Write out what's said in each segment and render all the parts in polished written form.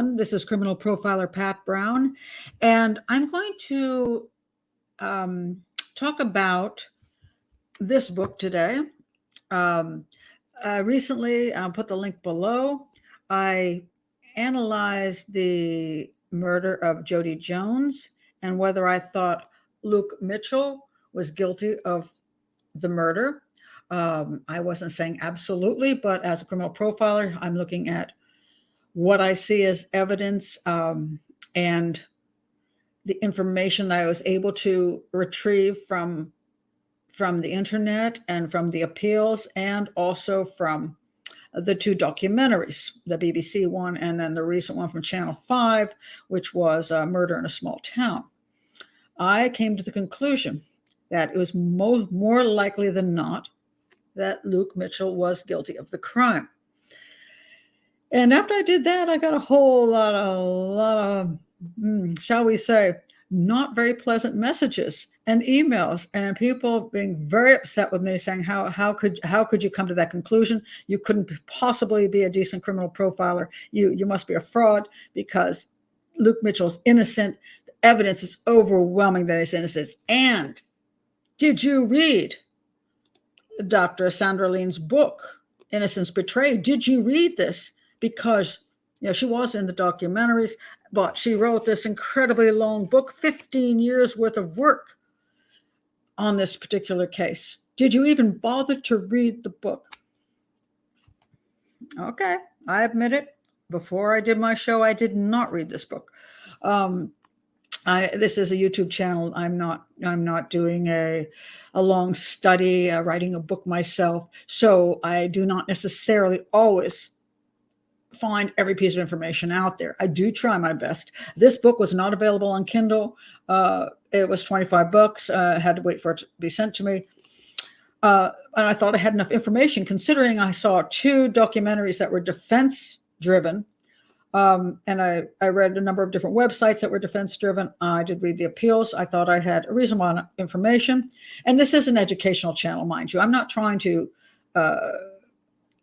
everyone. This is criminal profiler Pat Brown, and I'm going to talk about this book today. Recently, I'll put the link below. I analyzed the murder of Jodi Jones and whether I thought Luke Mitchell was guilty of the murder. I wasn't saying absolutely, but as a criminal profiler, I'm looking at what I see as evidence and the information that I was able to retrieve from the internet and from the appeals, and also from the two documentaries, the BBC one and then the recent one from Channel 5, which was Murder in a Small Town. I came to the conclusion that it was more likely than not that Luke Mitchell was guilty of the crime. And after I did that, I got a whole lot of, shall we say, not very pleasant messages and emails, and people being very upset with me, saying, how could you come to that conclusion? You couldn't possibly be a decent criminal profiler. You must be a fraud because Luke Mitchell's innocent. The evidence is overwhelming that he's innocent. And did you read Dr. Sandra Lean's book, Innocence Betrayed? Did you read this? Because she was in the documentaries, but she wrote this incredibly long book, 15 years worth of work on this particular case. Did you even bother to read the book? Okay, I admit it. Before I did my show, I did not read this book. This is a YouTube channel. I'm not doing a long study, writing a book myself. So I do not necessarily always find every piece of information out there. I do try my best. This book was not available on Kindle. It was $25. I had to wait for it to be sent to me. And I thought I had enough information, considering I saw two documentaries that were defense driven. And I read a number of different websites that were defense driven. I did read the appeals. I thought I had a reasonable amount of information. And this is an educational channel, mind you. I'm not trying to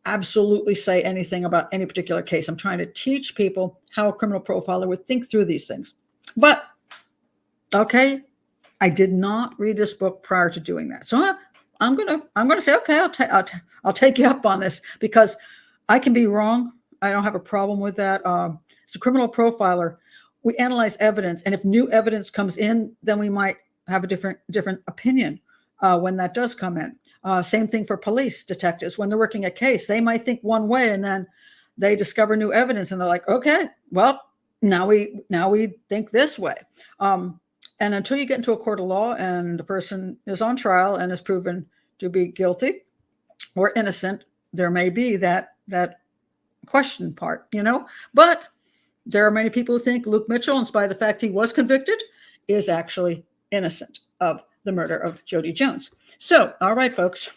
absolutely say anything about any particular case. I'm trying to teach people how a criminal profiler would think through these things. But okay, I did not read this book prior to doing that. So I'm gonna say, okay, I'll take you up on this, because I can be wrong. I don't have a problem with that. As a criminal profiler, we analyze evidence, and if new evidence comes in, then we might have a different opinion when that does come in. Same thing for police detectives. When they're working a case, they might think one way, and then they discover new evidence, and they're like, okay, well, now we think this way. And until you get into a court of law and the person is on trial and is proven to be guilty or innocent, there may be that question part, But there are many people who think Luke Mitchell, in spite of the fact he was convicted, is actually innocent of the murder of Jodi Jones. So, all right, folks,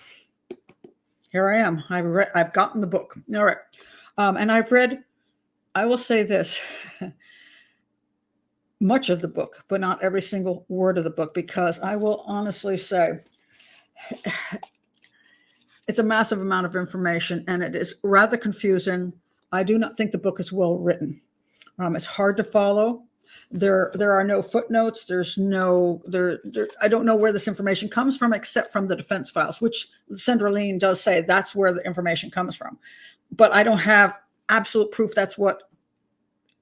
here I am. I've gotten the book. All right. And I've read, I will say this, much of the book, but not every single word of the book, because I will honestly say it's a massive amount of information, and it is rather confusing. I do not think the book is well written. It's hard to follow. There are no footnotes. There's no I don't know where this information comes from, except from the defense files, which Sandra Lean does say that's where the information comes from. But I don't have absolute proof that's what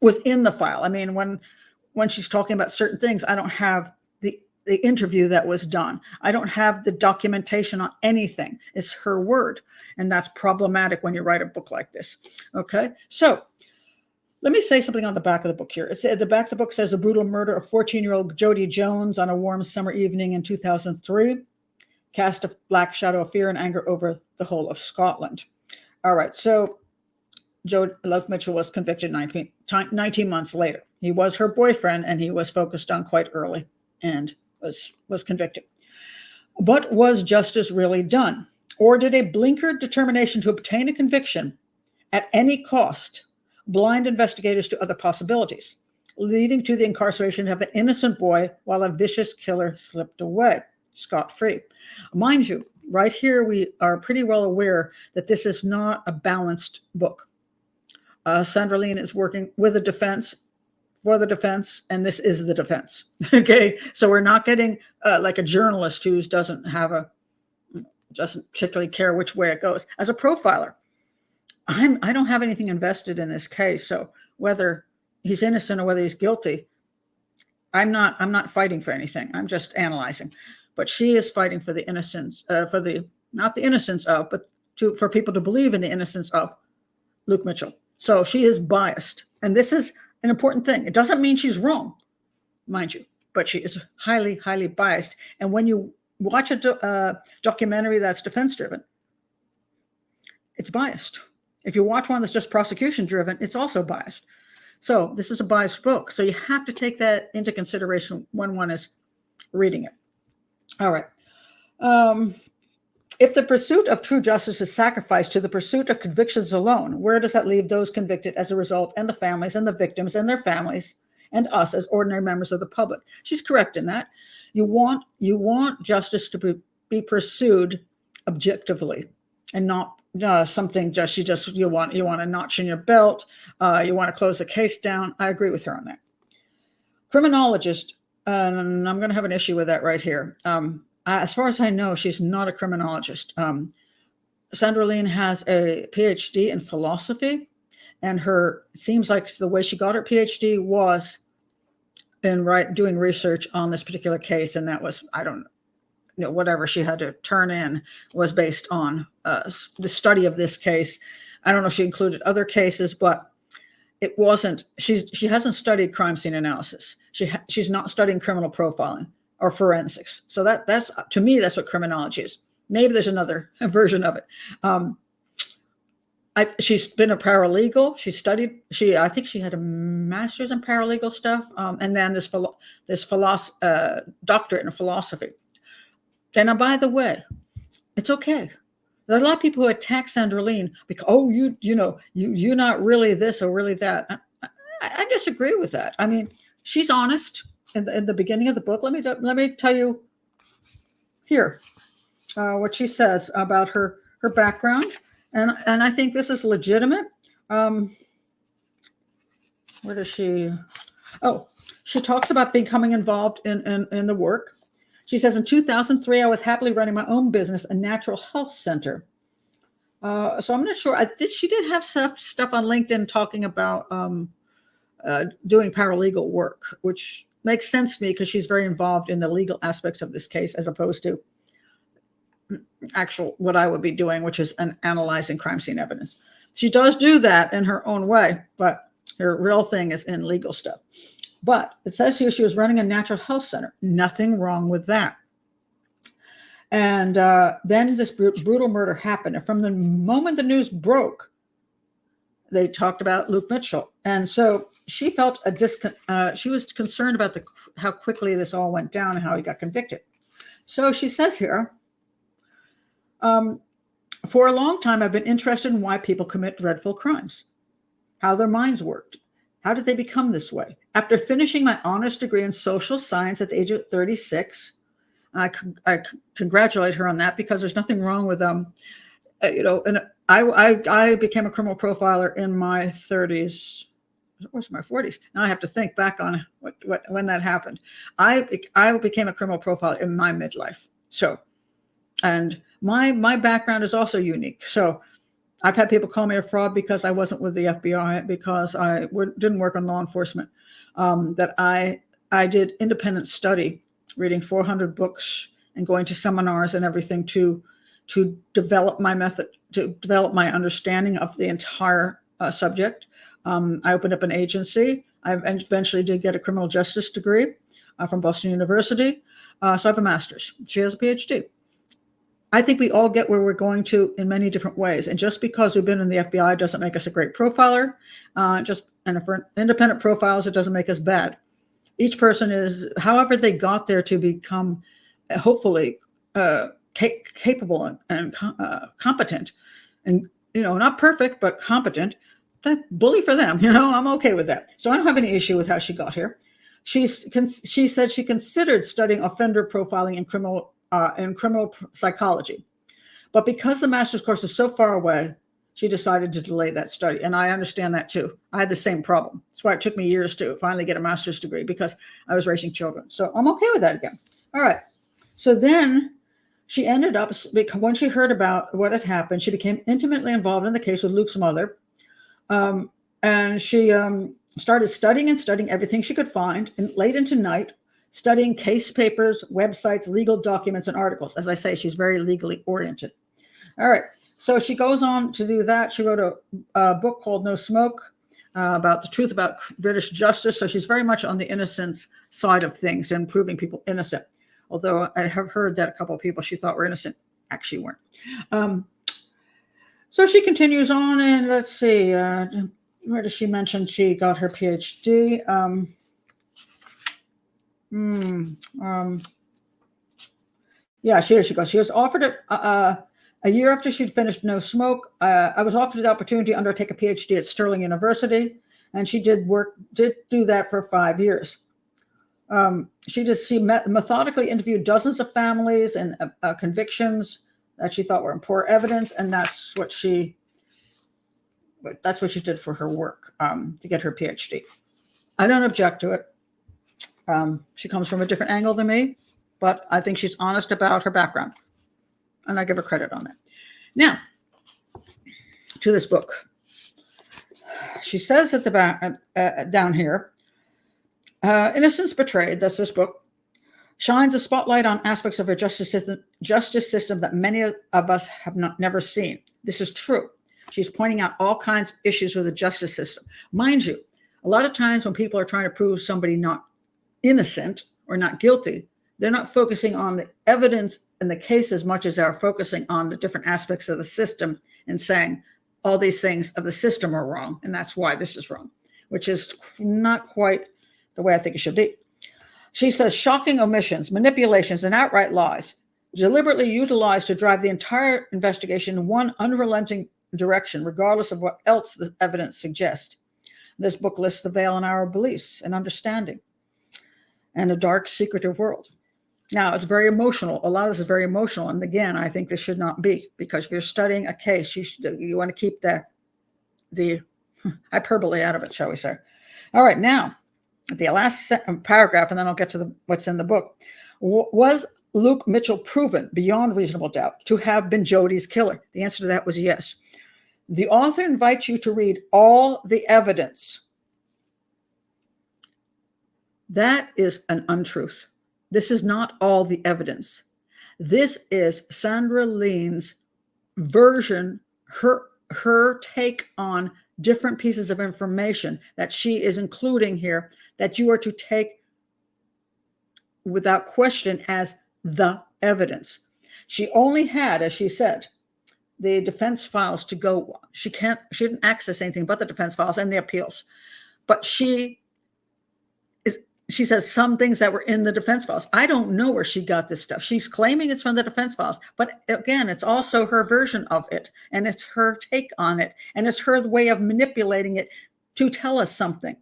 was in the file. I mean, when she's talking about certain things, I don't have the interview that was done. I don't have the documentation on anything. It's her word. And that's problematic when you write a book like this. Okay. So let me say something on the back of the book here. The back of the book says the brutal murder of 14-year-old Jodi Jones on a warm summer evening in 2003 cast a black shadow of fear and anger over the whole of Scotland. All right. So Luke Mitchell was convicted 19 months later. He was her boyfriend, and he was focused on quite early and was convicted. But was justice really done? Or did a blinkered determination to obtain a conviction at any cost blind investigators to other possibilities, leading to the incarceration of an innocent boy while a vicious killer slipped away scot-free? Mind you, right here we are pretty well aware that this is not a balanced book. Sandra Lean is working with the defense for the defense, and this is the defense. Okay, so we're not getting like a journalist who doesn't particularly care which way it goes. As a profiler, I don't have anything invested in this case, so whether he's innocent or whether he's guilty, I'm not fighting for anything. I'm just analyzing. But she is fighting for the innocence, for the not the innocence of, but for people to believe in the innocence of Luke Mitchell. So she is biased, and this is an important thing. It doesn't mean she's wrong, mind you, but she is highly, highly biased. And when you watch a documentary that's defense-driven, it's biased. If you watch one that's just prosecution-driven, it's also biased. So this is a biased book. So you have to take that into consideration when one is reading it. All right. If the pursuit of true justice is sacrificed to the pursuit of convictions alone, where does that leave those convicted as a result, and the families and the victims and their families and us as ordinary members of the public? She's correct in that. You want justice to be pursued objectively and not something you want a notch in your belt. You want to close the case down. I agree with her on that. Criminologist, and I'm going to have an issue with that right here. As far as I know, she's not a criminologist. Sandra Lean has a PhD in philosophy, and seems like the way she got her PhD was in doing research on this particular case, and that was, I don't know, whatever she had to turn in was based on the study of this case. I don't know if she included other cases, but it wasn't. She hasn't studied crime scene analysis. She's not studying criminal profiling or forensics. So that's to me, that's what criminology is. Maybe there's another version of it. She's been a paralegal. I think she had a master's in paralegal stuff, and then this doctorate in philosophy. And by the way, it's okay. There are a lot of people who attack Sandra Lean because, you're not really this or really that. I disagree with that. I mean, she's honest. In the beginning of the book, let me tell you here what she says about her background, and I think this is legitimate. Where does she? Oh, she talks about becoming involved in the work. She says, in 2003, I was happily running my own business, a natural health center. So I'm not sure. She did have stuff on LinkedIn talking about doing paralegal work, which makes sense to me because she's very involved in the legal aspects of this case as opposed to actual what I would be doing, which is analyzing crime scene evidence. She does do that in her own way, but her real thing is in legal stuff. But it says here she was running a natural health center. Nothing wrong with that. And then this brutal murder happened. And from the moment the news broke, they talked about Luke Mitchell. And so she felt she was concerned about how quickly this all went down and how he got convicted. So she says here, for a long time, I've been interested in why people commit dreadful crimes, how their minds worked. How did they become this way? After finishing my honors degree in social science at the age of 36, I congratulate her on that because there's nothing wrong with and I became a criminal profiler in my 30s. It was my 40s. Now I have to think back on when that happened. I became a criminal profiler in my midlife. So, and my background is also unique. So I've had people call me a fraud because I wasn't with the FBI, because I didn't work on law enforcement, that I did independent study, reading 400 books and going to seminars and everything to develop my method, to develop my understanding of the entire subject. I opened up an agency. I eventually did get a criminal justice degree from Boston University. So I have a master's. She has a PhD. I think we all get where we're going to in many different ways. And just because we've been in the FBI doesn't make us a great profiler. And for independent profiles, it doesn't make us bad. Each person is, however they got there to become, hopefully, capable and competent, and not perfect but competent. That bully for them. I'm okay with that. So I don't have any issue with how she got here. She said she considered studying offender profiling in criminal psychology, but because the master's course is so far away, she decided to delay that study. And I understand that too. I had the same problem. That's why it took me years to finally get a master's degree, because I was raising children. So I'm okay with that again. All right. So then she ended up, when she heard about what had happened, she became intimately involved in the case with Luke's mother. And she started studying everything she could find, and late into night, studying case papers, websites, legal documents, and articles. As I say, she's very legally oriented. All right. So she goes on to do that. She wrote a book called No Smoke, about the truth about British justice. So she's very much on the innocence side of things and proving people innocent. Although I have heard that a couple of people she thought were innocent actually weren't. So she continues on, and let's see, where does she mention she got her PhD? Yeah, she goes. She was offered it a year after she'd finished No Smoke. I was offered the opportunity to undertake a PhD at Stirling University, and she did do that for 5 years. She methodically interviewed dozens of families and convictions that she thought were in poor evidence, and that's what she did for her work, to get her PhD. I don't object to it. She comes from a different angle than me, but I think she's honest about her background, and I give her credit on that. Now, to this book. She says at the back, down here, Innocence Betrayed, that's this book, shines a spotlight on aspects of our justice system that many of us have never seen. This is true. She's pointing out all kinds of issues with the justice system. Mind you, a lot of times when people are trying to prove somebody not innocent or not guilty, they're not focusing on the evidence in the case as much as they're focusing on the different aspects of the system and saying all these things of the system are wrong, and that's why this is wrong, which is not quite the way I think it should be. She says shocking omissions, manipulations, and outright lies deliberately utilized to drive the entire investigation in one unrelenting direction, regardless of what else the evidence suggests. This book lists the veil in our beliefs and understanding and a dark, secretive world. Now, it's very emotional. A lot of this is very emotional. And again, I think this should not be, because if you're studying a case, you want to keep the hyperbole out of it, shall we say. All right, now, the last paragraph, and then I'll get to what's in the book. Was Luke Mitchell proven beyond reasonable doubt to have been Jodi's killer? The answer to that was yes. The author invites you to read all the evidence. That is an untruth. This is not all the evidence. This is Sandra Lean's version, her take on different pieces of information that she is including here, that you are to take without question as the evidence. She only had, as she said, the defense files to go on. She didn't access anything but the defense files and the appeals. But she says some things that were in the defense files. I don't know where she got this stuff. She's claiming it's from the defense files, but again, it's also her version of it, and it's her take on it, and it's her way of manipulating it to tell us something.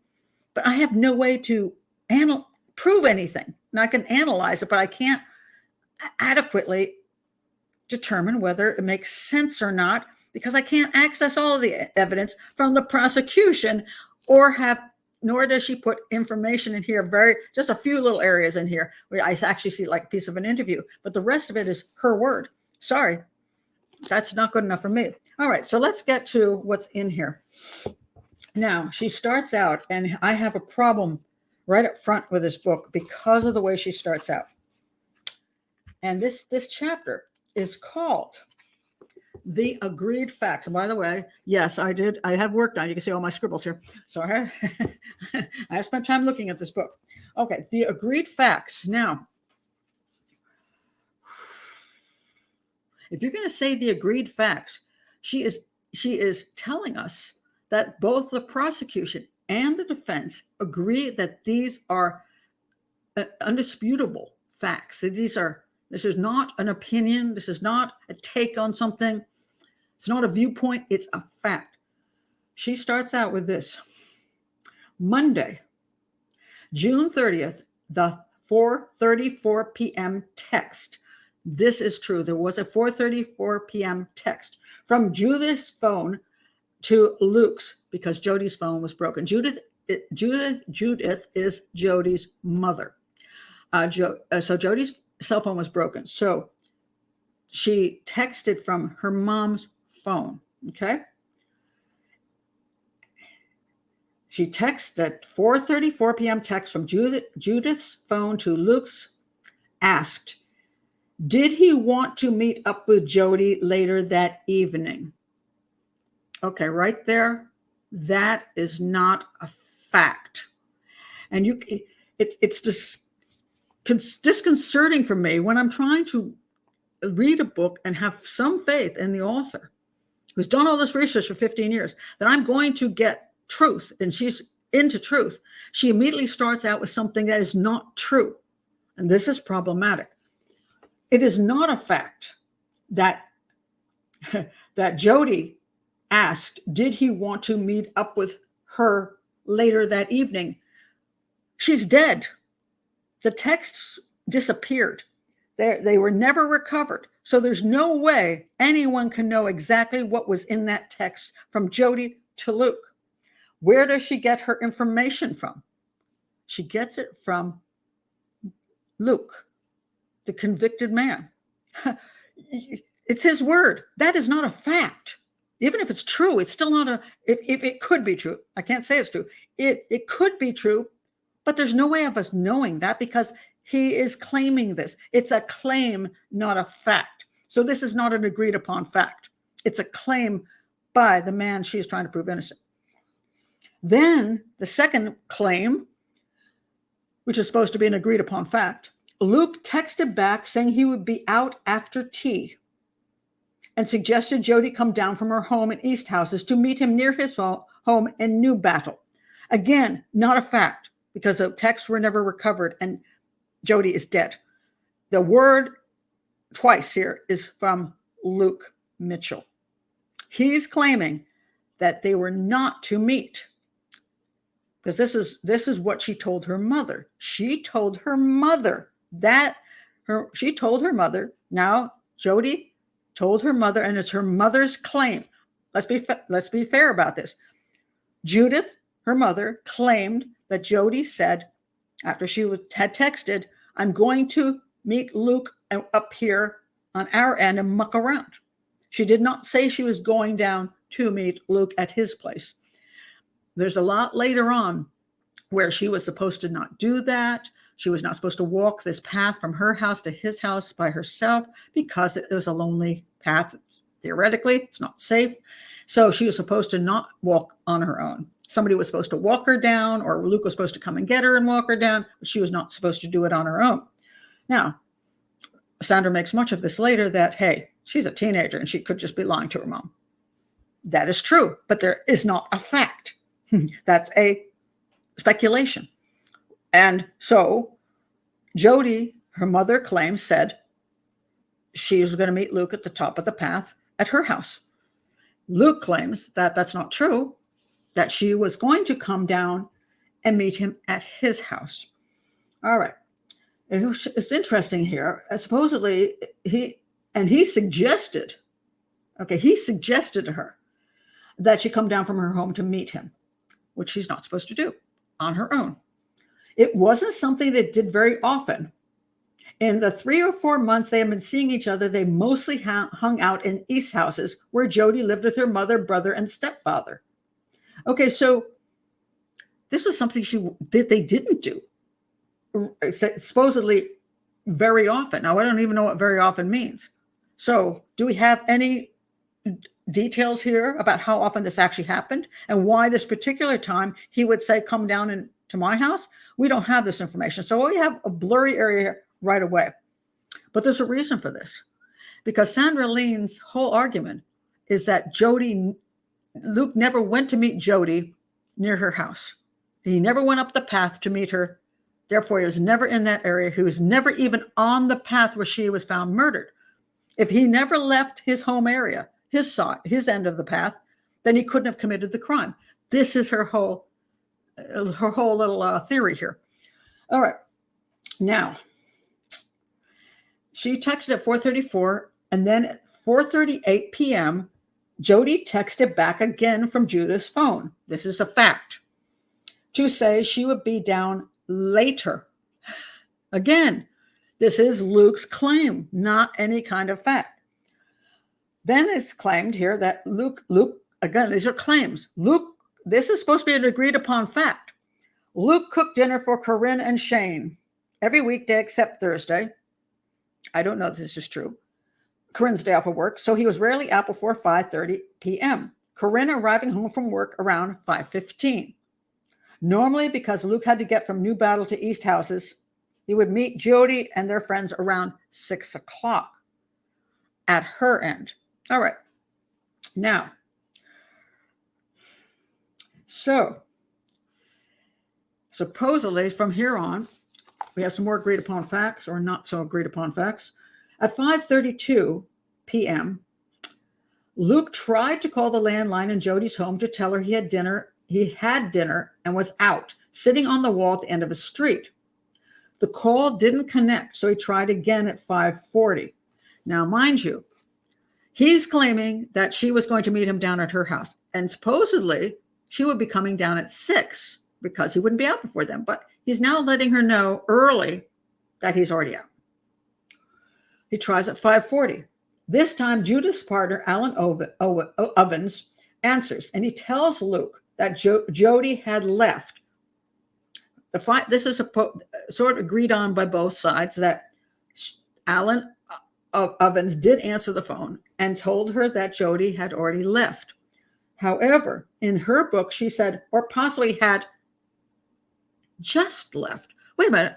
But I have no way to prove anything. And I can analyze it, but I can't adequately determine whether it makes sense or not, because I can't access all of the evidence from the prosecution, nor does she put information in here, just a few little areas in here where I actually see like a piece of an interview, but the rest of it is her word. Sorry, that's not good enough for me. All right, so let's get to what's in here. Now, she starts out, and I have a problem right up front with this book because of the way she starts out. And this chapter is called The Agreed Facts. And by the way, yes, I have worked on it. You can see all my scribbles here. So I have spent time looking at this book. Okay, The Agreed Facts. Now, if you're going to say the agreed facts, she is telling us that both the prosecution and the defense agree that these are undisputable facts. This is not an opinion. This is not a take on something. It's not a viewpoint. It's a fact. She starts out with this. Monday, June 30th, the 4:34 p.m. text. This is true. There was a 4:34 p.m. text from Judith's phone to Luke's because Jodi's phone was broken. Judith is Jodi's mother. So Jodi's cell phone was broken. So she texted from her mom's phone. Okay. She texted 4:34 p.m. text from Judith's phone to Luke's, asked, did he want to meet up with Jodi later that evening? Okay, right there, that is not a fact. And it's just disconcerting for me when I'm trying to read a book and have some faith in the author who's done all this research for 15 years, that I'm going to get truth, and she's into truth. She immediately starts out with something that is not true. And this is problematic. It is not a fact that Jodi asked, did he want to meet up with her later that evening? She's dead. The texts disappeared. They were never recovered. So there's no way anyone can know exactly what was in that text from Jodi to Luke. Where does she get her information from? She gets it from Luke, the convicted man. It's his word. That is not a fact. Even if it's true, it's still not if it could be true. I can't say it's true. It could be true, but there's no way of us knowing that because he is claiming this. It's a claim, not a fact. So this is not an agreed upon fact. It's a claim by the man she is trying to prove innocent. Then the second claim, which is supposed to be an agreed upon fact, Luke texted back saying he would be out after tea and suggested Jodi come down from her home in East Houses to meet him near his home in New Battle. Again, not a fact because the texts were never recovered and Jodi is dead. The word twice here is from Luke Mitchell. He's claiming that they were not to meet because this is what she told her mother. She told her mother that she told her mother. Now Jodi told her mother, and it's her mother's claim. Let's be fair about this. Judith, her mother, claimed that Jodi said after she had texted, I'm going to meet Luke up here on our end and muck around. She did not say she was going down to meet Luke at his place. There's a lot later on where she was supposed to not do that. She was not supposed to walk this path from her house to his house by herself because it was a lonely path. Theoretically, it's not safe. So she was supposed to not walk on her own. Somebody was supposed to walk her down, or Luke was supposed to come and get her and walk her down, but she was not supposed to do it on her own. Now, Sandra makes much of this later that, hey, she's a teenager and she could just be lying to her mom. That is true, but there is not a fact. That's a speculation. And so Jodi, her mother claims, said she was going to meet Luke at the top of the path at her house. Luke claims that that's not true, that she was going to come down and meet him at his house. All right. It's interesting here. Supposedly, he suggested to her that she come down from her home to meet him, which she's not supposed to do on her own. It wasn't something they did very often. In the 3 or 4 months they had been seeing each other, they mostly hung out in East Houses where Jodi lived with her mother, brother, and stepfather. Okay, so this was something they didn't do supposedly very often. Now, I don't even know what very often means. So do we have any details here about how often this actually happened and why this particular time he would say, come down to my house? We don't have this information. So we have a blurry area right away. But there's a reason for this, because Sandra Lean's whole argument is that Luke never went to meet Jodi near her house. He never went up the path to meet her. Therefore, he was never in that area. He was never even on the path where she was found murdered. If he never left his home area, his end of the path, then he couldn't have committed the crime. This is her whole little theory here. All right. Now, She texted at 4:34, and then at 4:38 p.m., Jodi texted back again from Judith's phone. This is a fact. To say she would be down later. Again, this is Luke's claim, not any kind of fact. Then it's claimed here that Luke, again, these are claims. Luke, this is supposed to be an agreed upon fact. Luke cooked dinner for Corinne and Shane every weekday except Thursday. I don't know if this is true. Corinne's day off of work, so he was rarely out before 5:30 p.m. Corinne arriving home from work around 5:15. Normally, because Luke had to get from New Battle to East Houses, he would meet Jodi and their friends around 6 o'clock at her end. All right. Now, so supposedly from here on, we have some more agreed upon facts or not so agreed upon facts. At 5:32 p.m., Luke tried to call the landline in Jodi's home to tell her he had dinner and was out, sitting on the wall at the end of a street. The call didn't connect, so he tried again at 5:40. Now, mind you, he's claiming that she was going to meet him down at her house, and supposedly she would be coming down at 6 because he wouldn't be out before then, but he's now letting her know early that he's already out. He tries at 5:40. This time, Judith's partner, Alan Ovens, answers, and he tells Luke that Jodi had left. This is sort of agreed on by both sides that Alan Ovens did answer the phone and told her that Jodi had already left. However, in her book, she said, or possibly had just left. Wait a minute.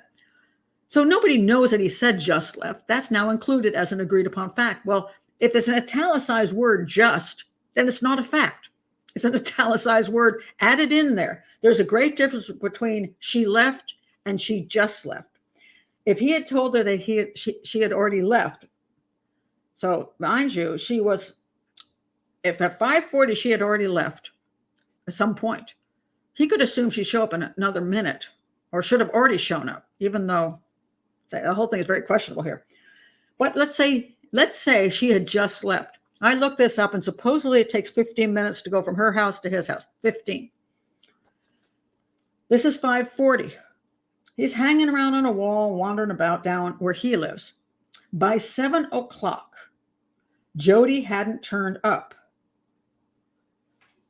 So nobody knows that he said just left. That's now included as an agreed upon fact. Well, if it's an italicized word just, then it's not a fact. It's an italicized word added in there. There's a great difference between she left and she just left. If he had told her that she had already left, so mind you, if at 5:40 she had already left at some point, he could assume she'd show up in another minute or should have already shown up, even though the whole thing is very questionable here. But let's say she had just left. I looked this up, and supposedly it takes 15 minutes to go from her house to his house. 15. This is 5:40. He's hanging around on a wall, wandering about down where he lives. By 7 o'clock, Jodi hadn't turned up.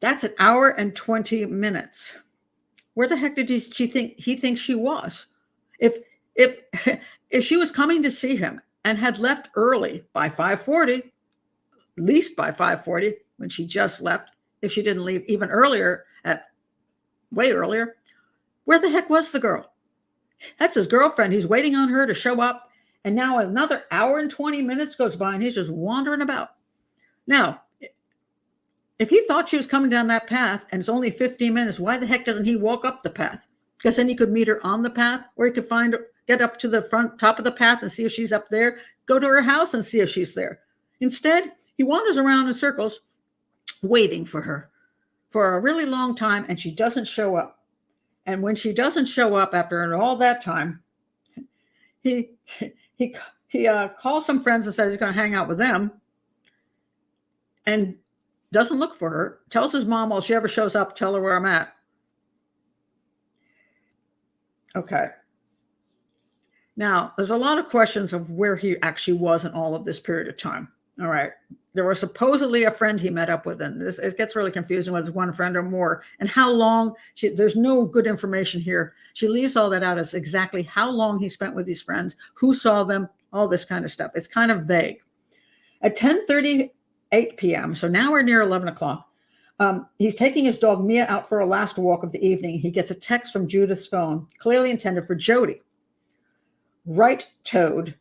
That's an hour and 20 minutes. Where the heck did he think she was? If she was coming to see him and had left early by 5:40, at least by 5:40, when she just left, if she didn't leave even earlier, way earlier, where the heck was the girl? That's his girlfriend. He's waiting on her to show up, and now another hour and 20 minutes goes by, and he's just wandering about. Get if he thought she was coming down that path and it's only 15 minutes, why the heck doesn't he walk up the path? Because then he could meet her on the path, or he could get up to the top of the path and see if she's up there, go to her house and see if she's there. Instead, he wanders around in circles waiting for her for a really long time, and she doesn't show up. And when she doesn't show up after all that time, he calls some friends and says he's going to hang out with them and doesn't look for her, tells his mom, well, if she ever shows up, tell her where I'm at. Okay. Now, there's a lot of questions of where he actually was in all of this period of time. All right. There was supposedly a friend he met up with, and it gets really confusing whether it's one friend or more, and how long. There's no good information here. She leaves all that out as exactly how long he spent with these friends, who saw them, all this kind of stuff. It's kind of vague. At 10:38 p.m., so now we're near 11 o'clock, he's taking his dog Mia out for a last walk of the evening. He gets a text from Judith's phone, clearly intended for Jodi. Right, Toad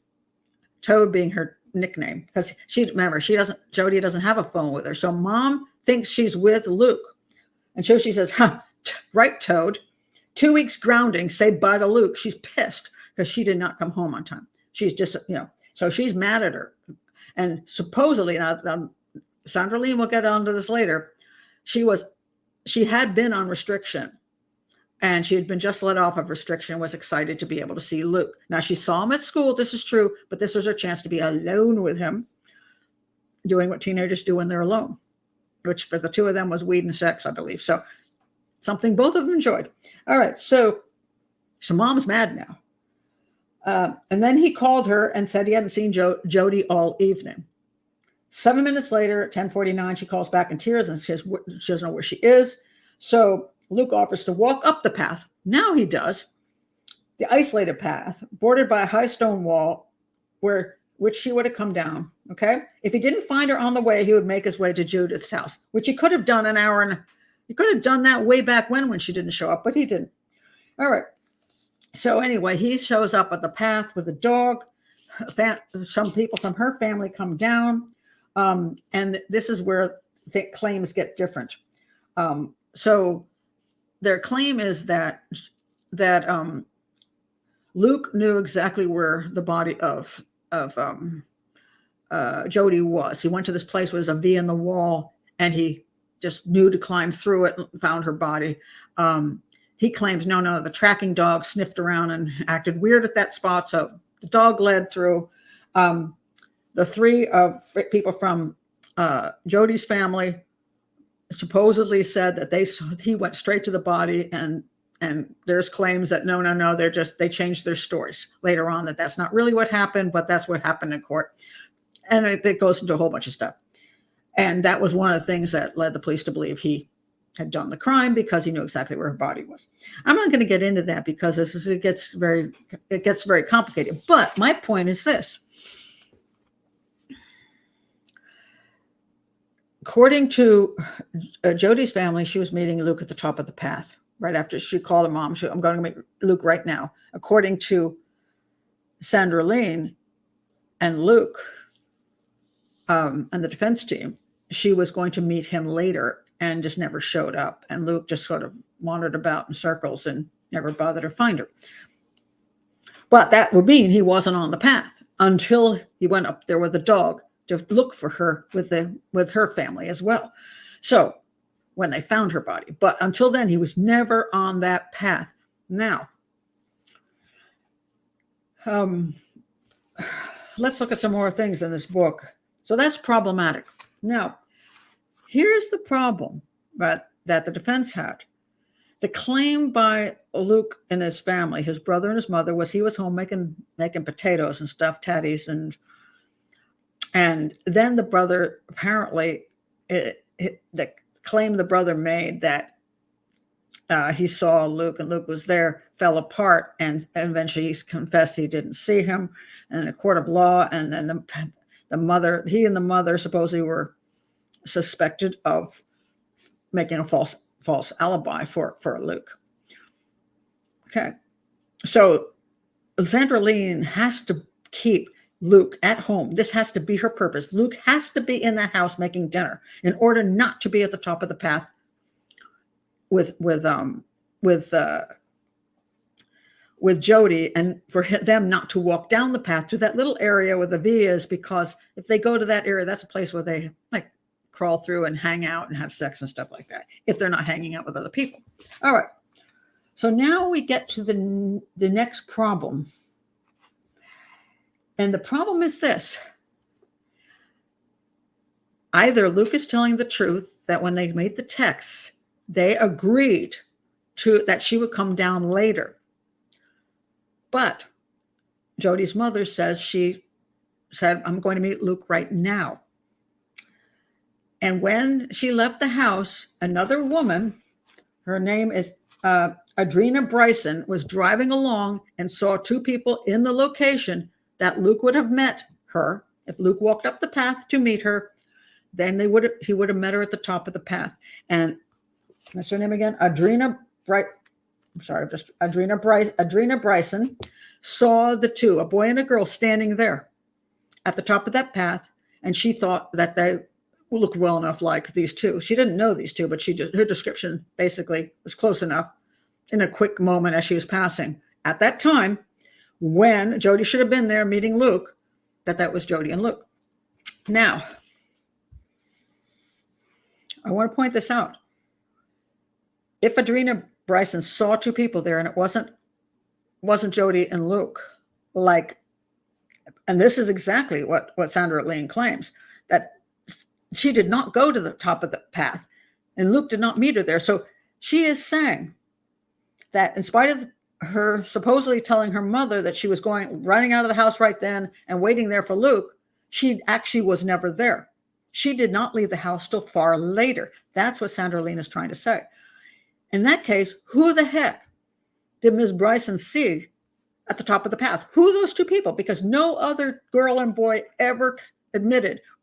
being her nickname, because Jodi doesn't have a phone with her. So mom thinks she's with Luke. And so she says, right, Toad. 2 weeks grounding, say bye to Luke. She's pissed because she did not come home on time. She's just, so she's mad at her. And supposedly, now Sandra Lean will get onto this later, she had been on restriction And she had been just let off of restriction and was excited to be able to see Luke. Now, she saw him at school, this is true, but this was her chance to be alone with him, doing what teenagers do when they're alone, which for the two of them was weed and sex, I believe. So something both of them enjoyed. All right, so mom's mad now. And then he called her and said he hadn't seen Jodi all evening. 7 minutes later, at 10:49, she calls back in tears and says she doesn't know where she is. So Luke offers to walk up the path. Now he does. The isolated path, bordered by a high stone wall, which she would have come down. Okay. If he didn't find her on the way, he would make his way to Judith's house, which he could have done an hour and he could have done that way back when she didn't show up, but he didn't. All right. So anyway, he shows up at the path with a dog. Some people from her family come down. And this is where the claims get different. So their claim is that Luke knew exactly where the body of Jodi was. He went to this place where there's a V in the wall, and he just knew to climb through it and found her body. He claims, no, the tracking dog sniffed around and acted weird at that spot. So the dog led through. The three people from Jodi's family supposedly said that he went straight to the body, and there's claims that no, they changed their stories later on, that's not really what happened, but that's what happened in court. And it goes into a whole bunch of stuff. And that was one of the things that led the police to believe he had done the crime, because he knew exactly where her body was. I'm not going to get into that because it gets very complicated. But my point is this. According to Jodi's family, she was meeting Luke at the top of the path right after she called her mom. I'm going to meet Luke right now. According to Sandra Lean and Luke and the defense team, she was going to meet him later and just never showed up. And Luke just sort of wandered about in circles and never bothered to find her. But that would mean he wasn't on the path until he went up there with a dog to look for her with her family as well. So when they found her body, but until then, he was never on that path. Now, let's look at some more things in this book. So that's problematic. Now, here's the problem that the defense had. The claim by Luke and his family, his brother and his mother, was he was home making potatoes and stuffed tatties, and then the brother apparently, the claim the brother made that he saw Luke and Luke was there fell apart, and eventually he confessed he didn't see him in a court of law. And then he and the mother supposedly were suspected of making a false alibi for Luke. Okay, so Sandra Lean has to keep Luke at home. This has to be her purpose. Luke has to be in that house making dinner in order not to be at the top of the path with Jodi, and for them not to walk down the path to that little area where the V is, because if they go to that area, that's a place where they like crawl through and hang out and have sex and stuff like that, if they're not hanging out with other people. All right. So now we get to the next problem. And the problem is this. Either Luke is telling the truth, that when they made the texts, they agreed that she would come down later. But Jodi's mother says she said, I'm going to meet Luke right now. And when she left the house, another woman, her name is Adrena Bryson, was driving along and saw two people in the location that Luke would have met her. If Luke walked up the path to meet her, then he would have met her at the top of the path. And what's her name again? Adrena Bryson saw the two, a boy and a girl, standing there at the top of that path, and she thought that they looked well enough like these two. She didn't know these two, but her description basically was close enough in a quick moment as she was passing. At that time, when Jodi should have been there meeting Luke, that was Jodi and Luke. Now, I want to point this out. If Adrena Bryson saw two people there, and it wasn't Jodi and Luke. And this is exactly what Sandra Lean claims, that she did not go to the top of the path, and Luke did not meet her there. So she is saying that in spite of her supposedly telling her mother that she was running out of the house right then and waiting there for Luke, she actually was never there. She did not leave the house till far later. That's what Sandra Lean is trying to say. In that case, who the heck did Ms. Bryson see at the top of the path? Who are those two people? Because no other girl and boy ever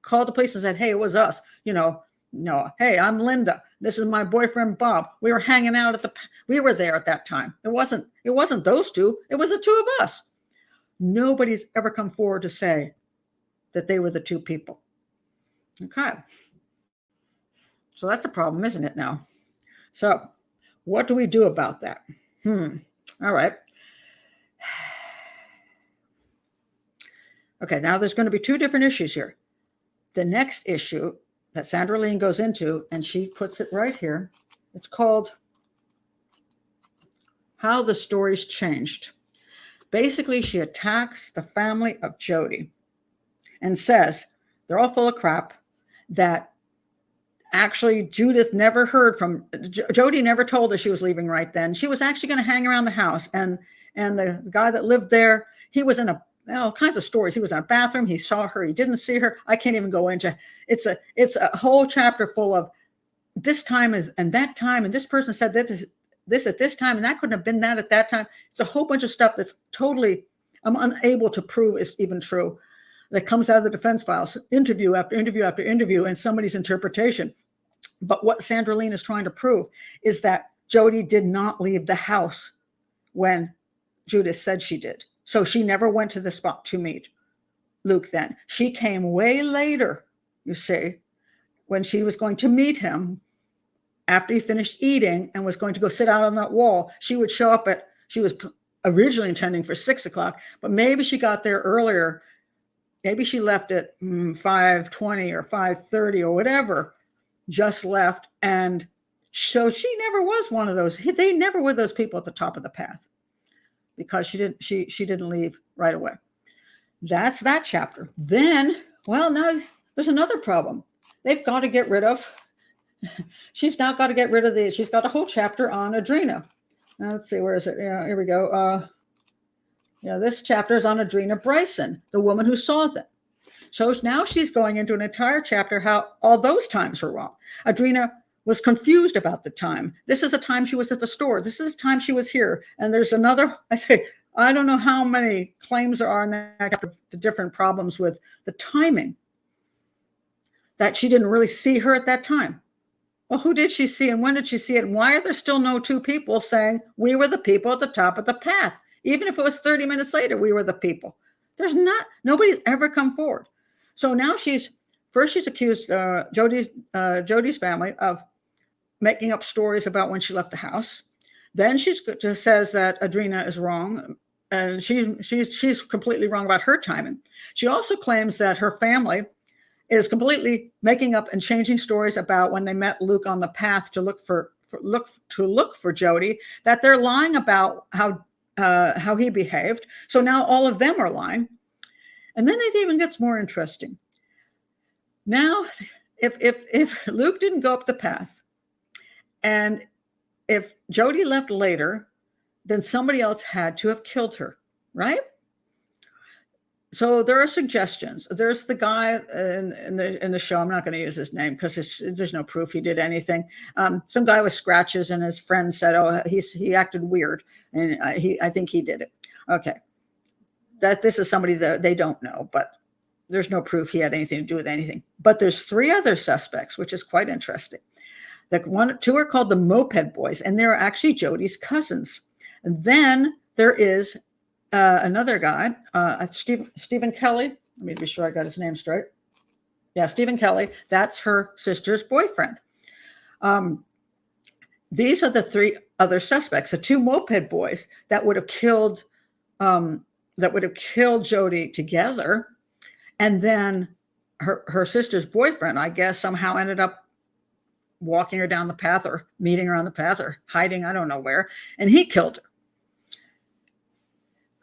called the police and said, hey, it was us. No, hey, I'm Linda. This is my boyfriend, Bob. We were hanging out we were there at that time. It wasn't those two. It was the two of us. Nobody's ever come forward to say that they were the two people. Okay. So that's a problem, isn't it now? So what do we do about that? All right. Okay, now there's going to be two different issues here. The next issue that Sandra Lean goes into, and she puts it right here, it's called How the Stories Changed. Basically, she attacks the family of Jodi and says they're all full of crap, that actually Judith never heard from, Jodi never told her she was leaving right then. She was actually going to hang around the house, and the guy that lived there, he was in all kinds of stories. He was in a bathroom. He saw her. He didn't see her. I can't even go into. It's a whole chapter full of this time and that time, and this person said this at this time, and that couldn't have been that at that time. It's a whole bunch of stuff that's totally I'm unable to prove is even true. That comes out of the defense files, interview after interview after interview, and somebody's interpretation. But what Sandra Lean is trying to prove is that Jodi did not leave the house when Judith said she did. So she never went to the spot to meet Luke then. She came way later, you see, when she was going to meet him after he finished eating and was going to go sit out on that wall. She would show up she was originally intending for 6:00, but maybe she got there earlier. Maybe she left at 5:20 or 5:30 or whatever, just left. And so she never was one of those. They never were those people at the top of the path, because she didn't leave right away. That's that chapter. Then, well, now there's another problem. They've got to get rid of, she's now got to get rid of she's got a whole chapter on Adrena. Now, let's see, where is it? Yeah, here we go. This chapter is on Adrena Bryson, the woman who saw them. So now she's going into an entire chapter how all those times were wrong. Adrena was confused about the time. This is a time she was at the store. This is a time she was here. And there's another, I don't know how many claims there are in that, the different problems with the timing, that she didn't really see her at that time. Well, who did she see and when did she see it? And why are there still no two people saying we were the people at the top of the path? Even if it was 30 minutes later, we were the people. Nobody's ever come forward. So now she's accused Jodi's family of making up stories about when she left the house. Then she says that Adrena is wrong, and she's completely wrong about her timing. She also claims that her family is completely making up and changing stories about when they met Luke on the path to look for Jodi, that they're lying about how he behaved. So now all of them are lying. And then it even gets more interesting. Now, if Luke didn't go up the path, and if Jodi left later, then somebody else had to have killed her, right? So there are suggestions. There's the guy in the show. I'm not going to use his name because there's no proof he did anything. Some guy with scratches, and his friend said, "Oh, he acted weird, and I think he did it." Okay, this is somebody that they don't know, but there's no proof he had anything to do with anything. But there's three other suspects, which is quite interesting. Two are called the Moped Boys, and they're actually Jodi's cousins. And then there is another guy, Stephen Kelly. Let me be sure I got his name straight. Yeah, Stephen Kelly. That's her sister's boyfriend. These are the three other suspects, the two Moped Boys that would have killed Jodi together, and then her sister's boyfriend, I guess, somehow ended up walking her down the path or meeting her on the path or hiding, I don't know where, and he killed her.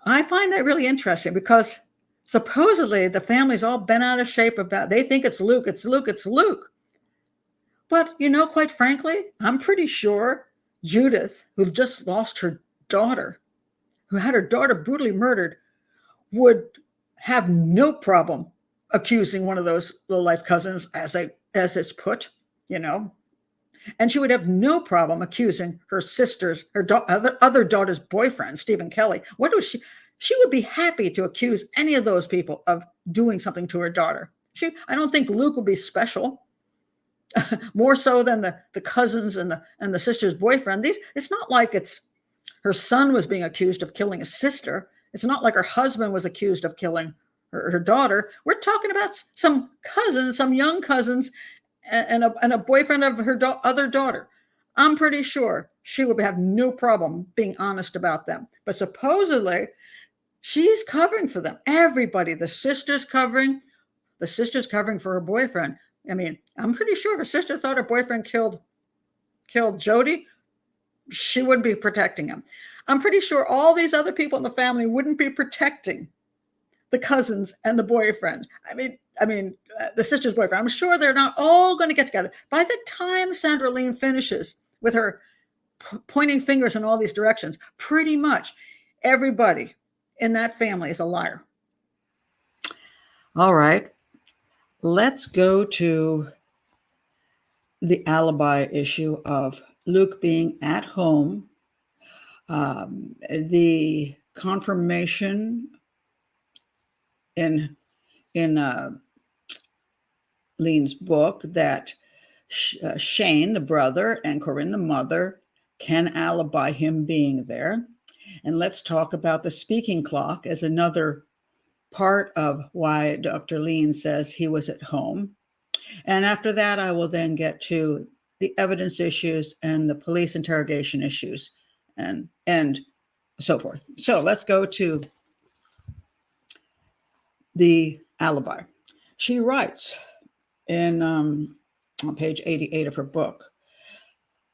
I find that really interesting because supposedly the family's all bent out of shape about, they think it's Luke, it's Luke, it's Luke. But, quite frankly, I'm pretty sure Judith, who just lost her daughter, who had her daughter brutally murdered, would have no problem accusing one of those low-life cousins, as it's put, and she would have no problem accusing her sister's, her other daughter's boyfriend, Stephen Kelly. What was she? She would be happy to accuse any of those people of doing something to her daughter. I don't think Luke would be special, more so than the cousins and the sister's boyfriend. It's not like it's her son was being accused of killing a sister. It's not like her husband was accused of killing her daughter. We're talking about some cousins, some young cousins, and a boyfriend of her other daughter. I'm pretty sure she would have no problem being honest about them. But supposedly, she's covering for them. Everybody, the sister's covering for her boyfriend. I mean, I'm pretty sure if her sister thought her boyfriend killed Jodi, she wouldn't be protecting him. I'm pretty sure all these other people in the family wouldn't be protecting the cousins and the boyfriend. I mean, the sister's boyfriend. I'm sure they're not all going to get together. By the time Sandra Lean finishes with her pointing fingers in all these directions, pretty much everybody in that family is a liar. All right, let's go to the alibi issue of Luke being at home. The confirmation in Lean's book that Shane, the brother, and Corinne, the mother, can alibi him being there. And let's talk about the speaking clock as another part of why Dr. Lean says he was at home. And after that, I will then get to the evidence issues and the police interrogation issues and so forth. So let's go to the alibi. She writes on page 88 of her book,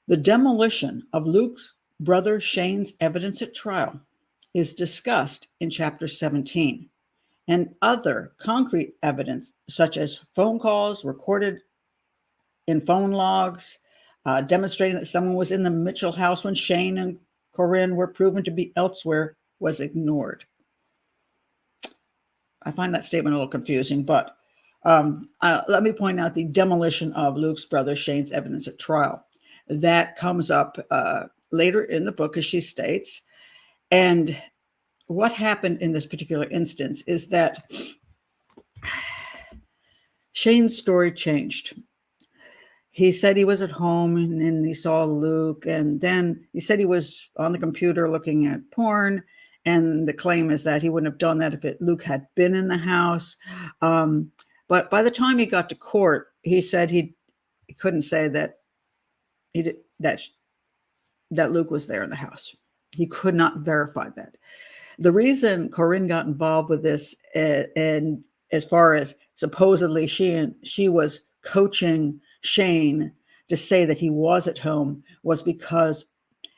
the demolition of Luke's brother Shane's evidence at trial is discussed in chapter 17, and other concrete evidence such as phone calls recorded in phone logs demonstrating that someone was in the Mitchell house when Shane and Corinne were proven to be elsewhere was ignored. I find that statement a little confusing, but let me point out the demolition of Luke's brother Shane's evidence at trial. That comes up later in the book, as she states. And what happened in this particular instance is that Shane's story changed. He said he was at home and then he saw Luke, and then he said he was on the computer looking at porn. And the claim is that he wouldn't have done that if Luke had been in the house. But by the time he got to court, he said he couldn't say that that Luke was there in the house. He could not verify that. The reason Corinne got involved with this, and as far as supposedly she was coaching Shane to say that he was at home, was because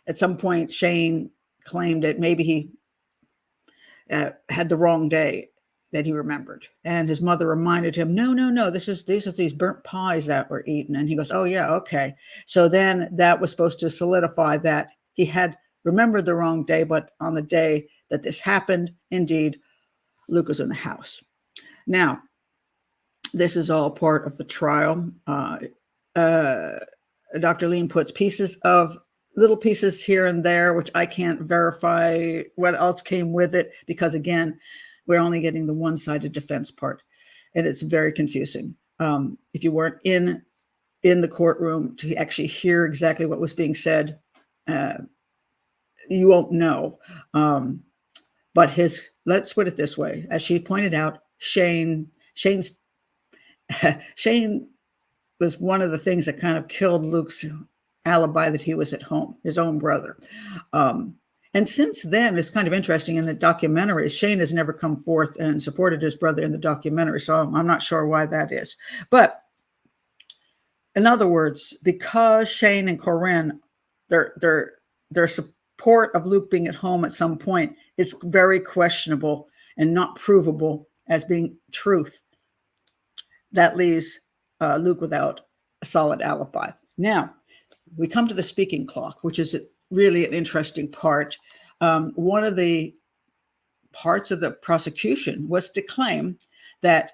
at some point Shane claimed that maybe he had the wrong day that he remembered, and his mother reminded him, no, these are these burnt pies that were eaten. And he goes, oh yeah, okay. So then that was supposed to solidify that he had remembered the wrong day, but on the day that this happened, indeed, Luke was in the house. Now, this is all part of the trial. Dr. Lean puts little pieces here and there, which I can't verify what else came with it, because again, we're only getting the one-sided defense part, and it's very confusing. If you weren't in the courtroom to actually hear exactly what was being said, you won't know. But let's put it this way, as she pointed out, Shane was one of the things that kind of killed Luke's alibi, that he was at home, his own brother. And since then, it's kind of interesting in the documentary, Shane has never come forth and supported his brother in the documentary. So I'm not sure why that is. But In other words, because Shane and Corinne, their support of Luke being at home at some point is very questionable and not provable as being truth. That leaves Luke without a solid alibi. Now, we come to the speaking clock, which is really an interesting part. One of the parts of the prosecution was to claim that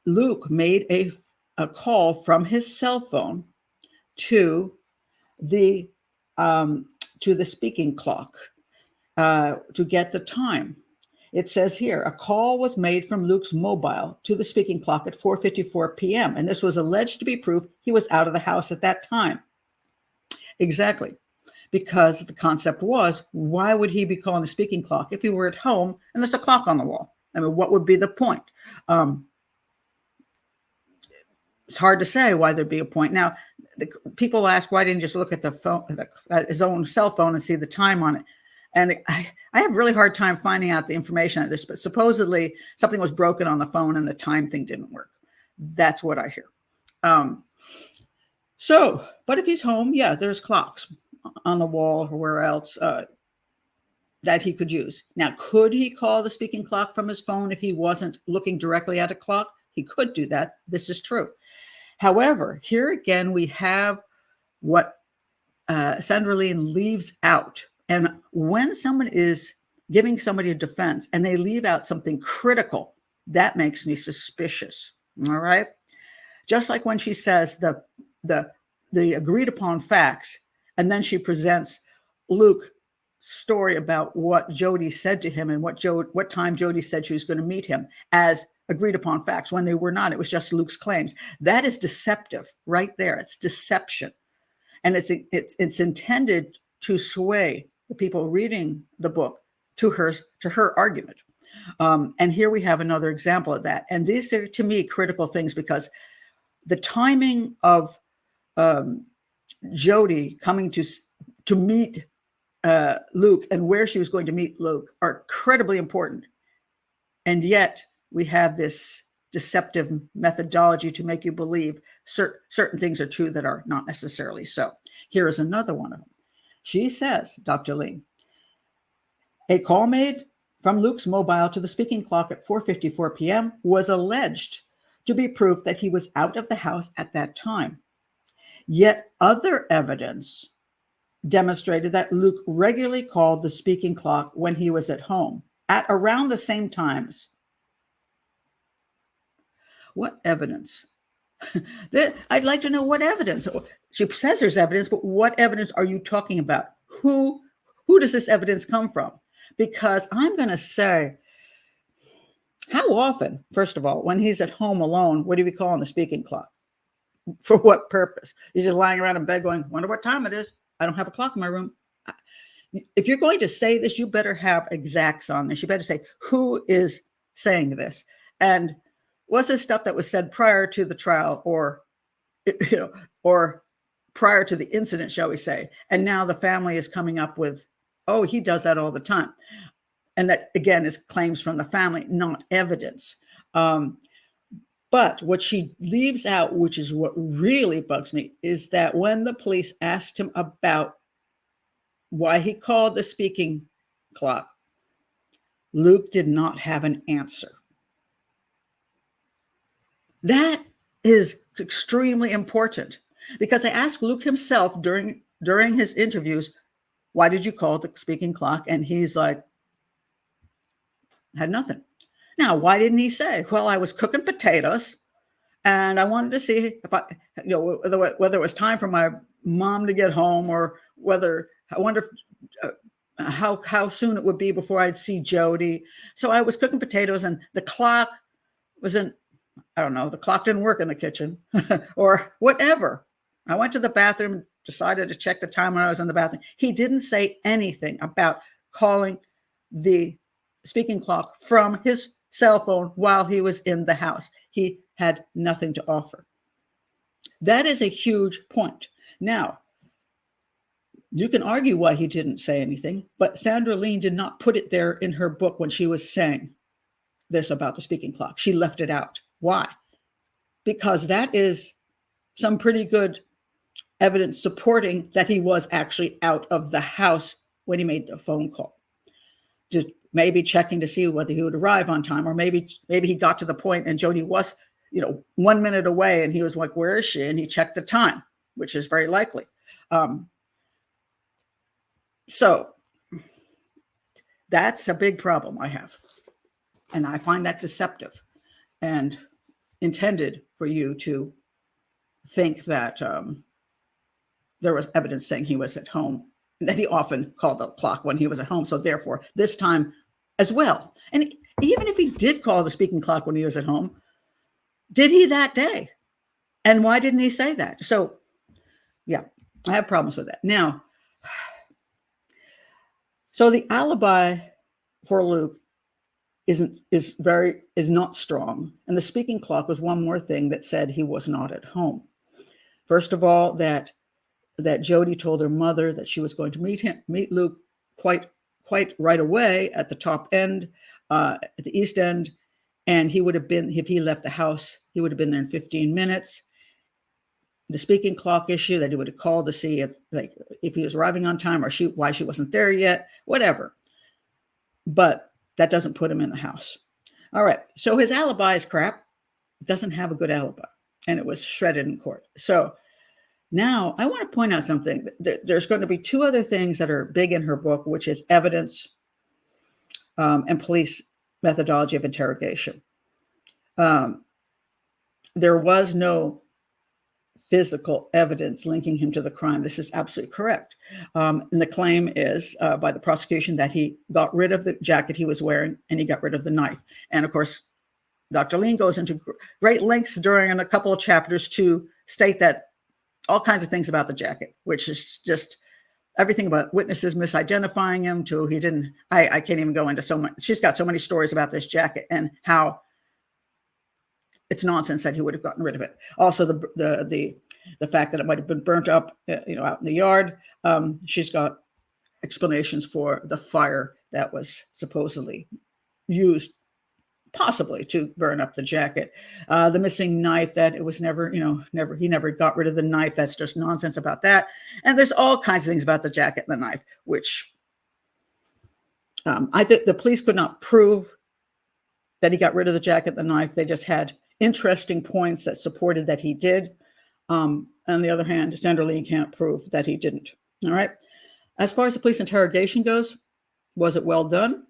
Luke made a call from his cell phone to the speaking clock to get the time. It says here, a call was made from Luke's mobile to the speaking clock at 4:54 p.m. And this was alleged to be proof he was out of the house at that time. Exactly. Because the concept was, why would he be calling the speaking clock if he were at home and there's a clock on the wall? I mean, what would be the point? It's hard to say why there'd be a point. Now, people ask, why didn't he just look at the phone, at his own cell phone and see the time on it? And I have a really hard time finding out the information on this, but supposedly something was broken on the phone and the time thing didn't work. That's what I hear. But if he's home, yeah, there's clocks on the wall or where else that he could use. Now, could he call the speaking clock from his phone if he wasn't looking directly at a clock? He could do that. This is true. However, here again, we have what Sandra Lean leaves out. And when someone is giving somebody a defense and they leave out something critical, that makes me suspicious. All right. Just like when she says the agreed upon facts, and then she presents Luke's story about what Jodi said to him and what time Jodi said she was going to meet him as agreed upon facts when they were not. It was just Luke's claims. That is deceptive right there. It's deception. And it's intended to sway the people reading the book to her argument. And here we have another example of that. And these are, to me, critical things because the timing of Jodi coming to meet Luke and where she was going to meet Luke are incredibly important. And yet we have this deceptive methodology to make you believe certain things are true that are not necessarily so. Here is another one of them. She says, Dr. Lean, a call made from Luke's mobile to the speaking clock at 4:54 p.m. was alleged to be proof that he was out of the house at that time. Yet other evidence demonstrated that Luke regularly called the speaking clock when he was at home at around the same times. What evidence? I'd like to know what evidence. She says there's evidence, but what evidence are you talking about? Who does this evidence come from? Because I'm going to say, how often, first of all, when he's at home alone, what do we call on the speaking clock? For what purpose? He's just lying around in bed going, wonder what time it is. I don't have a clock in my room. If you're going to say this, you better have exacts on this. You better say, who is saying this? And was this stuff that was said prior to the trial or prior to the incident, shall we say? And now the family is coming up with, oh, he does that all the time. And that, again, is claims from the family, not evidence. But what she leaves out, which is what really bugs me, is that when the police asked him about why he called the speaking clock, Luke did not have an answer. That is extremely important because I asked Luke himself during his interviews, why did you call the speaking clock? And he's like, had nothing. Now, why didn't he say, well, I was cooking potatoes and I wanted to see if whether it was time for my mom to get home or whether I wonder how soon it would be before I'd see Jodi. So I was cooking potatoes and the clock wasn't, I don't know, the clock didn't work in the kitchen or whatever. I went to the bathroom, decided to check the time when I was in the bathroom. He didn't say anything about calling the speaking clock from his cell phone while he was in the house. He had nothing to offer. That is a huge point. Now, you can argue why he didn't say anything, but Sandra Lean did not put it there in her book when she was saying this about the speaking clock. She left it out. Why? because that is some pretty good evidence supporting that he was actually out of the house when he made the phone call. Just maybe checking to see whether he would arrive on time, or maybe he got to the point and Jodi was, 1 minute away and he was like, where is she? And he checked the time, which is very likely. So that's a big problem I have. And I find that deceptive and intended for you to think that there was evidence saying he was at home, and that he often called the clock when he was at home. So therefore, this time as well. And even if he did call the speaking clock when he was at home, did he that day? And why didn't he say that? So, yeah, I have problems with that. Now, so the alibi for Luke is not strong. And the speaking clock was one more thing that said he was not at home. First of all, that Jodi told her mother that she was going to meet Luke quite right away at the top end, at the east end, and he would have been, if he left the house, he would have been there in 15 minutes. The speaking clock issue, that he would have called to see if he was arriving on time, or why she wasn't there yet, whatever. But that doesn't put him in the house. All right, so his alibi is crap. Doesn't have a good alibi, and it was shredded in court. So now I want to point out something. There's going to be two other things that are big in her book, which is evidence and police methodology of interrogation. There was no physical evidence linking him to the crime. This is absolutely correct. And the claim is by the prosecution that he got rid of the jacket he was wearing and he got rid of the knife. And of course, Dr. Lean goes into great lengths during a couple of chapters to state that all kinds of things about the jacket, which is just everything about witnesses misidentifying him to he didn't. I can't even go into so much. She's got so many stories about this jacket and how it's nonsense that he would have gotten rid of it. Also, the fact that it might have been burnt up, out in the yard. She's got explanations for the fire that was supposedly used, possibly, to burn up the jacket. The missing knife, that it was never, he never got rid of the knife. That's just nonsense about that. And there's all kinds of things about the jacket and the knife, which I think the police could not prove that he got rid of the jacket and the knife. They just had interesting points that supported that he did. On the other hand, Sandra Lean can't prove that he didn't. All right. As far as the police interrogation goes, was it well done?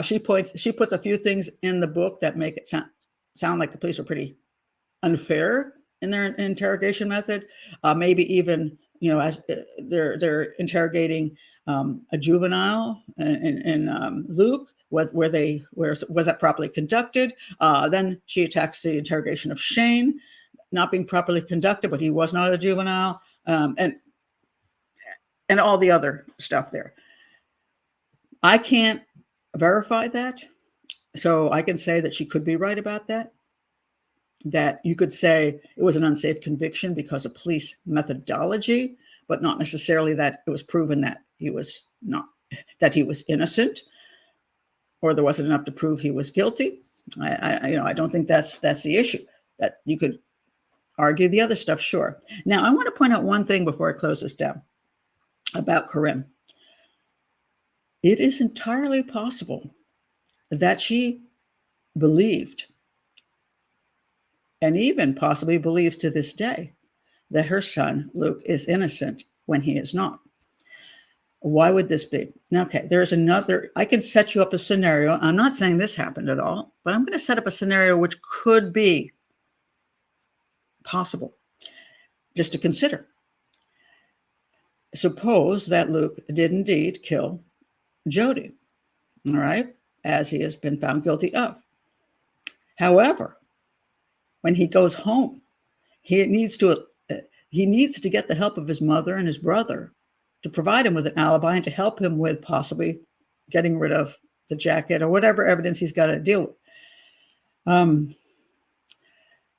She puts a few things in the book that make it sound like the police are pretty unfair in their interrogation method. Maybe even, as they're interrogating a juvenile in Luke, was that properly conducted? Then she attacks the interrogation of Shane, not being properly conducted, but he was not a juvenile, and all the other stuff there. I can't verify that, so I can say that she could be right about that. That you could say it was an unsafe conviction because of police methodology, but not necessarily that it was proven that he was innocent, or there wasn't enough to prove he was guilty. I don't think that's the issue. That you could argue the other stuff, sure. Now, I want to point out one thing before I close this down about Corinne. It is entirely possible that she believed, and even possibly believes to this day, that her son, Luke, is innocent when he is not. Why would this be? Now, okay, I can set you up a scenario. I'm not saying this happened at all, but I'm going to set up a scenario which could be possible, just to consider. Suppose that Luke did indeed kill Jodi, all right, as he has been found guilty of. However, when he goes home, he needs to get the help of his mother and his brother to provide him with an alibi and to help him with possibly getting rid of the jacket or whatever evidence he's got to deal with.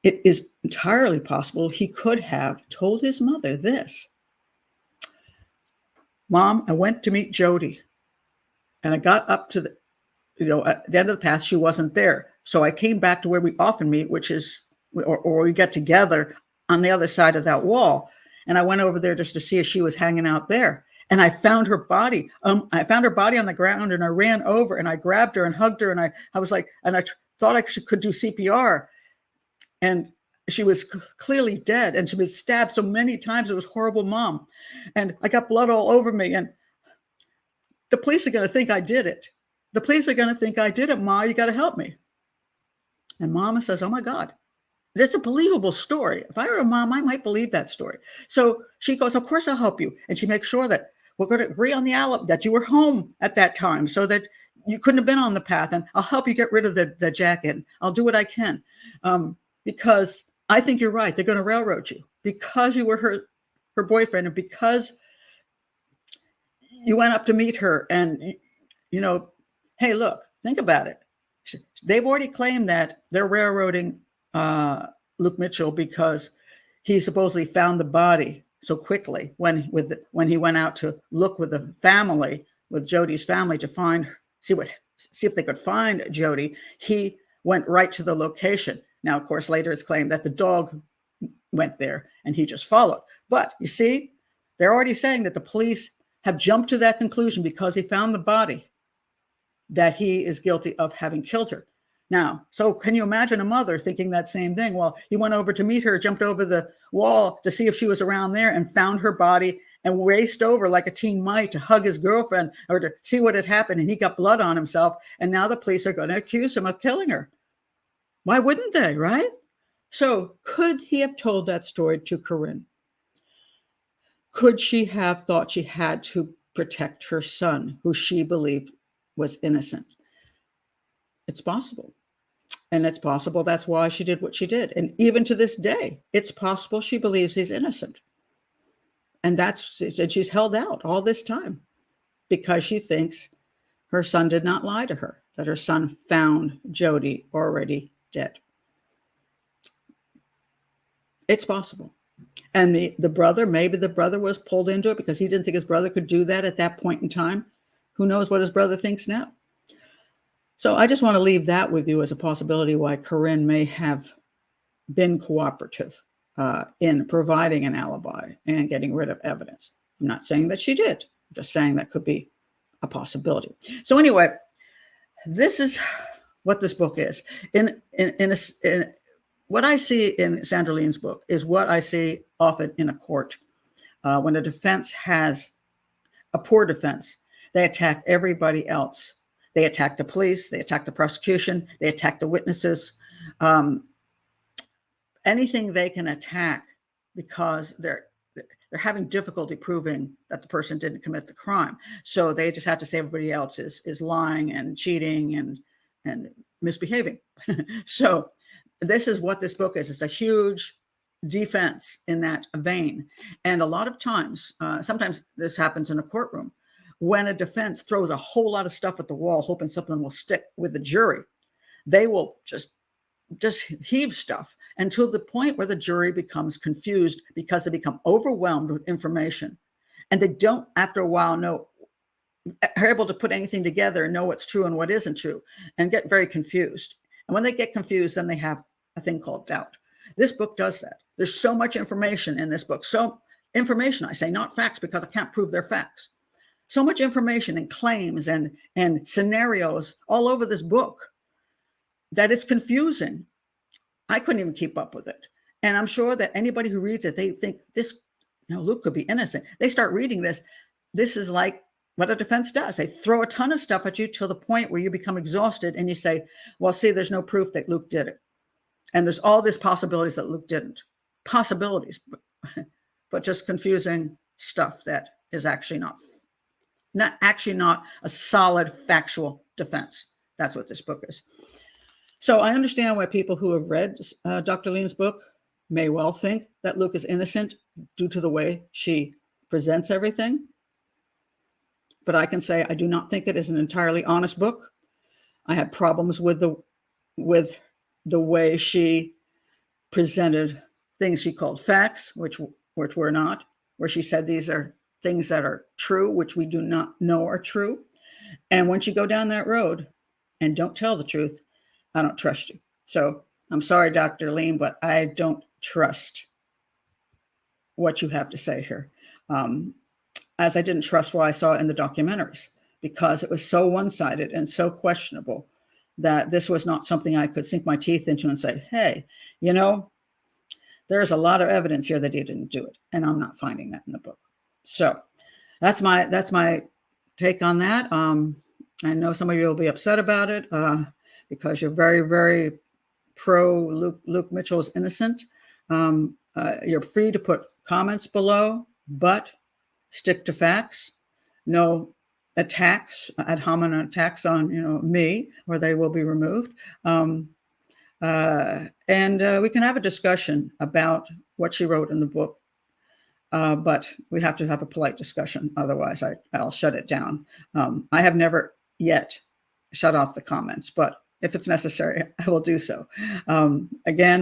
It is entirely possible he could have told his mother this: Mom, I went to meet Jodi, and I got up to at the end of the path, she wasn't there. So I came back to where we often meet, which is or we get together on the other side of that wall. And I went over there just to see if she was hanging out there. And I found her body. I found her body on the ground, and I ran over and I grabbed her and hugged her. And I was like, and I thought I could do CPR. And she was clearly dead, and she was stabbed so many times. It was horrible, Mom. And I got blood all over me. And the police are going to think I did it. The police are going to think I did it, Ma. You got to help me. And Mama says, oh my God, that's a believable story. If I were a mom, I might believe that story. So she goes, of course I'll help you. And she makes sure that we're going to agree on the alibi, that you were home at that time so that you couldn't have been on the path. And I'll help you get rid of the jacket. I'll do what I can. Because I think you're right. They're going to railroad you because you were her boyfriend, and because you went up to meet her. And, hey, look, think about it. They've already claimed that they're railroading Luke Mitchell because he supposedly found the body so quickly when he went out to look with the family, with Jodi's family, to see if they could find Jodi. He went right to the location. Now, of course, later it's claimed that the dog went there and he just followed. But you see, they're already saying that the police have jumped to that conclusion because he found the body, that he is guilty of having killed her. Now, so can you imagine a mother thinking that same thing? Well, he went over to meet her, jumped over the wall to see if she was around there, and found her body and raced over like a teen might to hug his girlfriend or to see what had happened. And he got blood on himself. And now the police are going to accuse him of killing her. Why wouldn't they, right? So could he have told that story to Corinne? Could she have thought she had to protect her son, who she believed was innocent? It's possible. And it's possible that's why she did what she did. And even to this day, it's possible she believes he's innocent. And she's held out all this time because she thinks her son did not lie to her, that her son found Jodi already dead. It's possible. And maybe the brother was pulled into it because he didn't think his brother could do that at that point in time. Who knows what his brother thinks now? So I just want to leave that with you as a possibility why Corinne may have been cooperative in providing an alibi and getting rid of evidence. I'm not saying that she did. I'm just saying that could be a possibility. So anyway, this is what this book is. In what I see in Sandra Lean's book is what I see often in a court. When a defense has a poor defense, they attack everybody else. They attack the police, they attack the prosecution, they attack the witnesses, anything they can attack because they're having difficulty proving that the person didn't commit the crime. So they just have to say everybody else is lying and cheating and misbehaving. So this is what this book is. It's a huge defense in that vein. And a lot of times, sometimes this happens in a courtroom, when a defense throws a whole lot of stuff at the wall, hoping something will stick with the jury, they will just heave stuff until the point where the jury becomes confused because they become overwhelmed with information. And they don't, after a while, are able to put anything together and know what's true and what isn't true, and get very confused. And when they get confused, then they have a thing called doubt. This book does that. There's so much information in this book. So information, I say, not facts, because I can't prove they're facts. So much information and claims and scenarios all over this book that it's confusing. I couldn't even keep up with it. And I'm sure that anybody who reads it, they think this, Luke could be innocent. They start reading this. This is like what a defense does. They throw a ton of stuff at you till the point where you become exhausted and you say, well, see, there's no proof that Luke did it. And there's all these possibilities that Luke didn't. Possibilities, but just confusing stuff that is actually not a solid factual defense. That's what this book is. So I understand why people who have read Dr. Lean's book may well think that Luke is innocent due to the way she presents everything. But I can say I do not think it is an entirely honest book. I had problems with the way she presented things she called facts, which were not, where she said these are things that are true, which we do not know are true. And once you go down that road and don't tell the truth, I don't trust you. So I'm sorry, Dr. Lean, but I don't trust what you have to say here. As I didn't trust what I saw in the documentaries, because it was so one-sided and so questionable that this was not something I could sink my teeth into and say, hey, you know, there's a lot of evidence here that he didn't do it, and I'm not finding that in the book. So that's my take on that. I know some of you will be upset about it because you're very, very pro Luke Mitchell is innocent. You're free to put comments below, but stick to facts. No attacks, ad hominem attacks on me, or they will be removed. And we can have a discussion about what she wrote in the book, but we have to have a polite discussion. Otherwise, I'll shut it down. I have never yet shut off the comments, but if it's necessary, I will do so. Again,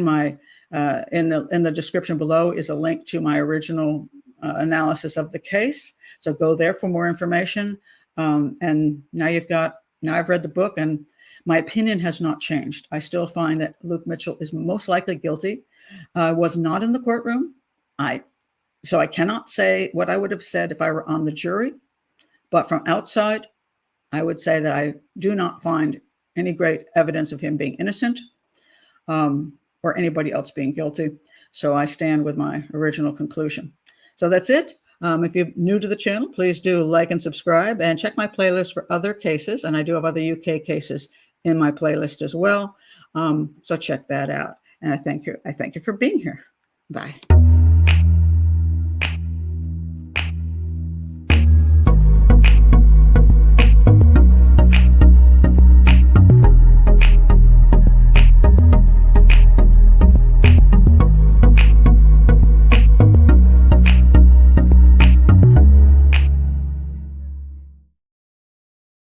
in the description below is a link to my original analysis of the case. So go there for more information. And now I've read the book, and my opinion has not changed. I still find that Luke Mitchell is most likely guilty. Was not in the courtroom. So I cannot say what I would have said if I were on the jury, but from outside, I would say that I do not find any great evidence of him being innocent or anybody else being guilty. So I stand with my original conclusion. So that's it. If you're new to the channel, please do like and subscribe, and check my playlist for other cases. And I do have other UK cases in my playlist as well. So check that out. And I thank you for being here. Bye.